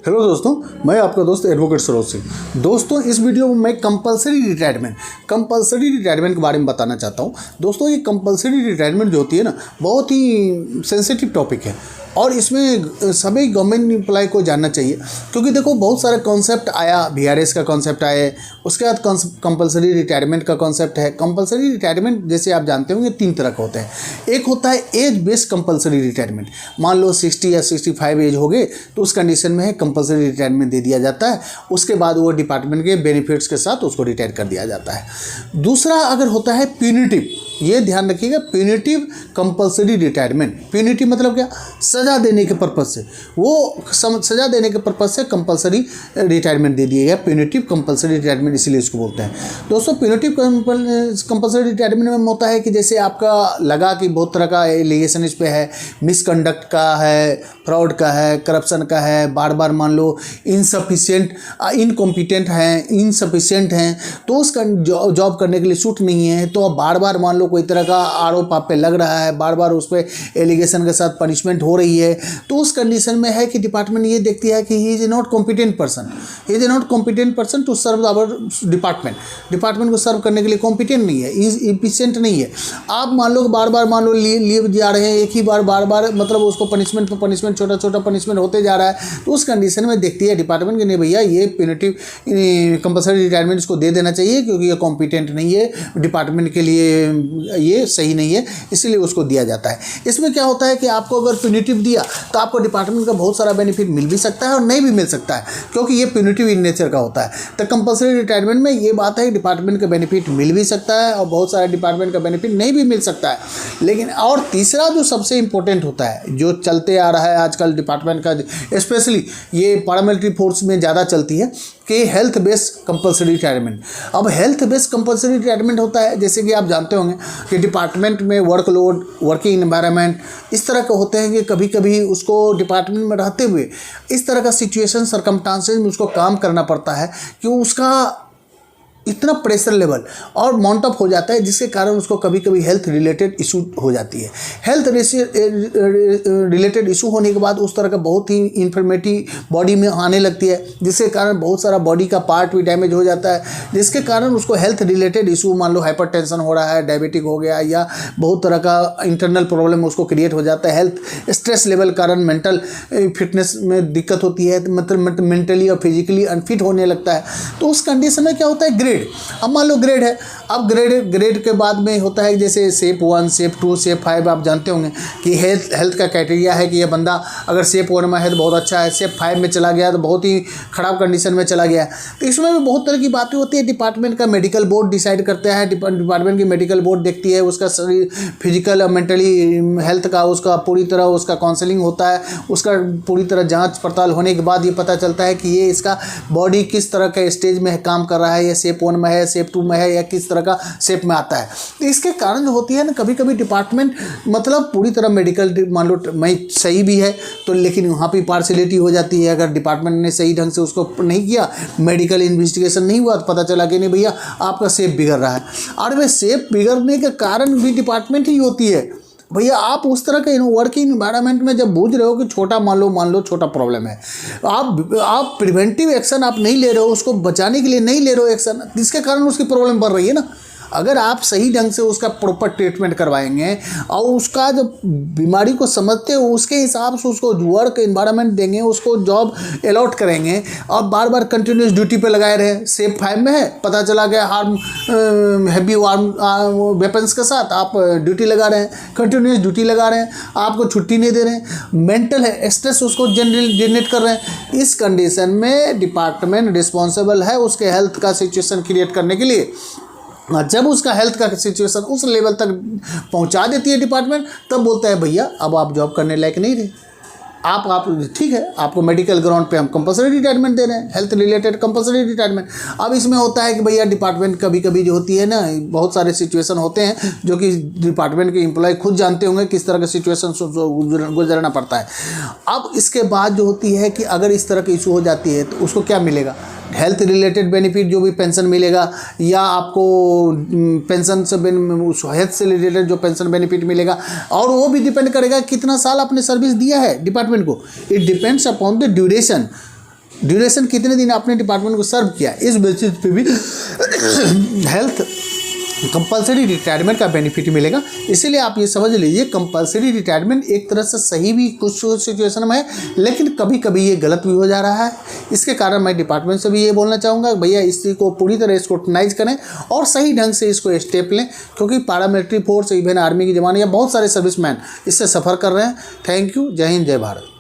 Hello दोस्तों, मैं आपका दोस्त एडवोकेट सरोज सिंह। दोस्तों, इस वीडियो में मैं कंपलसरी रिटायरमेंट के बारे में बताना चाहता हूं। दोस्तों, ये कंपलसरी रिटायरमेंट जो होती है ना, बहुत ही सेंसिटिव टॉपिक है और इसमें सभी गवर्नमेंट एम्प्लॉय को जानना चाहिए, क्योंकि देखो बहुत सारे कॉन्सेप्ट आया। वीआरएस का कॉन्सेप्ट आया, उसके बाद कंपलसरी रिटायरमेंट का कॉन्सेप्ट है। कंपलसरी रिटायरमेंट जैसे आप जानते होंगे 3 तरह का होता है। एक होता है एज बेस्ड कंपलसरी रिटायरमेंट। मान लो 60 या 65 एज हो गए तो उस कंडीशन में कंपलसरी रिटायरमेंट दे दिया जाता है। उसके बाद वो डिपार्टमेंट के बेनिफिट्स के साथ उसको रिटायर कर दिया जाता है। दूसरा अगर होता है प्यूनिटिव, ये ध्यान रखिएगा, प्यूनिटिव कंपलसरी रिटायरमेंट। प्यूनिटिव मतलब क्या? सजा देने के पर्पज से, वो सजा देने के पर्पज से कंपलसरी रिटायरमेंट दे दिया गया। प्यूनिटिव कंपलसरी रिटायरमेंट इसीलिए इसको बोलते हैं। दोस्तों, प्यूनिटिव कंपलसरी रिटायरमेंट में होता है कि जैसे आपका लगा कि बहुत तरह का एलिगेशन इस पे है, मिसकंडक्ट का है, फ्रॉड का है, करप्शन का है, बार बार मान लो इनसफिशिएंट, इनकॉम्पिटेंट हैं, इनसफिशिएंट हैं, तो उसका जॉब करने के लिए सूट नहीं है, तो अब बार बार मान लो कोई तरह का आरोप आप पे लग रहा है, बार बार उस पर एलिगेशन के साथ पनिशमेंट हो रही है, तो उस कंडीशन में है कि डिपार्टमेंट ये देखती है कि he is not competent person to serve our department को सर्व करने के लिए कॉम्पिटेंट नहीं है, इज इफिशिएंट नहीं है। आप मान लो बार बार मान लो लीव जा रहे हैं, एक ही बार मतलब उसको पनिशमेंट पर पनिशमेंट, छोटा छोटा पनिशमेंट होते जा रहा है, तो उस कंडीशन में देखती है डिपार्टमेंट कि नहीं भैया, ये प्यूनिटिव कंपलसरी रिटायरमेंट इसको दे देना चाहिए, क्योंकि ये कॉम्पिटेंट नहीं है, डिपार्टमेंट के लिए ये सही नहीं है, इसलिए उसको दिया जाता है। इसमें क्या होता है कि आपको अगर प्यूनिटिव दिया तो आपको डिपार्टमेंट का बहुत सारा बेनिफिट मिल भी सकता है और नहीं भी मिल सकता है, क्योंकि ये प्यूनिटिव इन नेचर का होता है। तो कंपलसरी रिटायरमेंट में ये बात है कि डिपार्टमेंट का बेनिफिट मिल भी सकता है और बहुत सारे डिपार्टमेंट का बेनिफिट नहीं भी मिल सकता है। लेकिन और तीसरा जो सबसे इंपॉर्टेंट होता है, जो चलते आ रहा है आजकल डिपार्टमेंट का, स्पेशली ये पैरामिलिट्री फोर्स में ज़्यादा चलती है, कि हेल्थ बेस्ड कंपलसरी रिटायरमेंट। अब हेल्थ बेस्ड कंपलसरी रिटायरमेंट होता है, जैसे कि आप जानते होंगे कि डिपार्टमेंट में वर्कलोड, वर्किंग एनवायरनमेंट इस तरह के होते हैं कि कभी कभी उसको डिपार्टमेंट में रहते हुए इस तरह का सिचुएशन सर्कमस्टांसेस में उसको काम करना पड़ता है कि उसका इतना प्रेशर लेवल और माउंट अप हो जाता है, जिसके कारण उसको कभी कभी हेल्थ रिलेटेड इशू हो जाती है। हेल्थ रिलेटेड इशू होने के बाद उस तरह का बहुत ही इन्फॉर्मेटी बॉडी में आने लगती है, जिसके कारण बहुत सारा बॉडी का पार्ट भी डैमेज हो जाता है, जिसके कारण उसको हेल्थ रिलेटेड इशू, मान लो हाइपरटेंशन हो रहा है, डायबिटिक हो गया, या बहुत तरह का इंटरनल प्रॉब्लम उसको क्रिएट हो जाता है। हेल्थ स्ट्रेस लेवल कारण मेंटल फिटनेस में दिक्कत होती है, मतलब मेंटली और फिजिकली अनफिट होने लगता है। तो उस कंडीशन में क्या होता है, ग्रेड। अब मान लो ग्रेड है, अब ग्रेड के बाद में होता है जैसे शेप 1, शेप 2, शेप 5। आप जानते होंगे कि हेल्थ का क्राइटेरिया है कि ये बंदा अगर शेप 1 में है तो बहुत अच्छा है, शेप 5 में चला गया तो बहुत ही ख़राब कंडीशन में चला गया। तो इसमें भी बहुत तरह की बातें होती है। डिपार्टमेंट का मेडिकल बोर्ड डिसाइड करता है, डिपार्टमेंट की मेडिकल बोर्ड देखती है उसका शरीर फिजिकल और मेंटली हेल्थ का, उसका पूरी तरह उसका काउंसलिंग होता है, उसका पूरी तरह जाँच पड़ताल होने के बाद ये पता चलता है कि ये इसका बॉडी किस तरह के स्टेज में काम कर रहा है, ये शेप 1 में है, शेप 2 में है, या किस तरह का शेप में आता है। तो इसके कारण जो होती है ना, कभी कभी डिपार्टमेंट मतलब पूरी तरह मेडिकल, मान लो मैं सही भी है तो, लेकिन वहाँ पे पार्शियलिटी हो जाती है। अगर डिपार्टमेंट ने सही ढंग से उसको नहीं किया, मेडिकल इन्वेस्टिगेशन नहीं हुआ, तो पता चला कि नहीं भैया आपका शेप बिगड़ रहा है। और वे शेप बिगड़ने के कारण भी डिपार्टमेंट ही होती है। भैया आप उस तरह के वर्किंग एनवायरनमेंट में जब बूझ रहे हो कि छोटा मान लो छोटा प्रॉब्लम है, आप प्रिवेंटिव एक्शन आप नहीं ले रहे हो, उसको बचाने के लिए नहीं ले रहे हो एक्शन, जिसके कारण उसकी प्रॉब्लम बढ़ रही है ना। अगर आप सही ढंग से उसका प्रॉपर ट्रीटमेंट करवाएंगे और उसका जो बीमारी को समझते हो उसके हिसाब से उसको वर्क एनवायरनमेंट देंगे, उसको जॉब अलॉट करेंगे, और बार बार कंटिन्यूस ड्यूटी पे लगाए रहे। शेप 5 में है, पता चला गया हैवी वेपन्स के साथ आप ड्यूटी लगा रहे हैं, कंटिन्यूस ड्यूटी लगा रहे हैं, आपको छुट्टी नहीं दे रहे हैं, मेंटल स्ट्रेस उसको जनरेट कर रहे हैं। इस कंडीशन में डिपार्टमेंट रिस्पॉन्सिबल है उसके हेल्थ का सिचुएशन क्रिएट करने के लिए। जब उसका हेल्थ का सिचुएशन उस लेवल तक पहुंचा देती है डिपार्टमेंट, तब बोलता है भैया अब आप जॉब करने लायक नहीं रहे, आप ठीक है, आपको मेडिकल ग्राउंड पे हम कंपलसरी रिटायरमेंट दे रहे हैं, हेल्थ रिलेटेड कंपलसरी रिटायरमेंट। अब इसमें होता है कि भैया डिपार्टमेंट कभी कभी जो होती है ना, बहुत सारे सिचुएशन होते हैं जो कि डिपार्टमेंट के एम्प्लॉय खुद जानते होंगे किस तरह का सिचुएशन गुजरना पड़ता है। अब इसके बाद जो होती है कि अगर इस तरह की इशू हो जाती है तो उसको क्या मिलेगा, हेल्थ रिलेटेड बेनिफिट जो भी पेंशन मिलेगा, या आपको पेंशन से हेल्थ से रिलेटेड जो पेंशन बेनिफिट मिलेगा, और वो भी डिपेंड करेगा कितना साल आपने सर्विस दिया है डिपार्टमेंट को। It depends upon the duration duration कितने दिन आपने डिपार्टमेंट को सर्व किया, इस बेसिस पे भी हेल्थ कंपलसरी रिटायरमेंट का बेनिफिट मिलेगा। इसीलिए आप ये समझ लीजिए कंपलसरी रिटायरमेंट एक तरह से सही भी कुछ सिचुएशन में है, लेकिन कभी कभी ये गलत भी हो जा रहा है। इसके कारण मैं डिपार्टमेंट से भी ये बोलना चाहूँगा भैया इसी को पूरी तरह स्क्रूटनाइज करें और सही ढंग से इसको स्टेप लें, क्योंकि पैरामिलिट्री फोर्स, इवन आर्मी के जवान या बहुत सारे सर्विसमैन इससे सफ़र कर रहे हैं। Thank you. जय हिंद, जय भारत।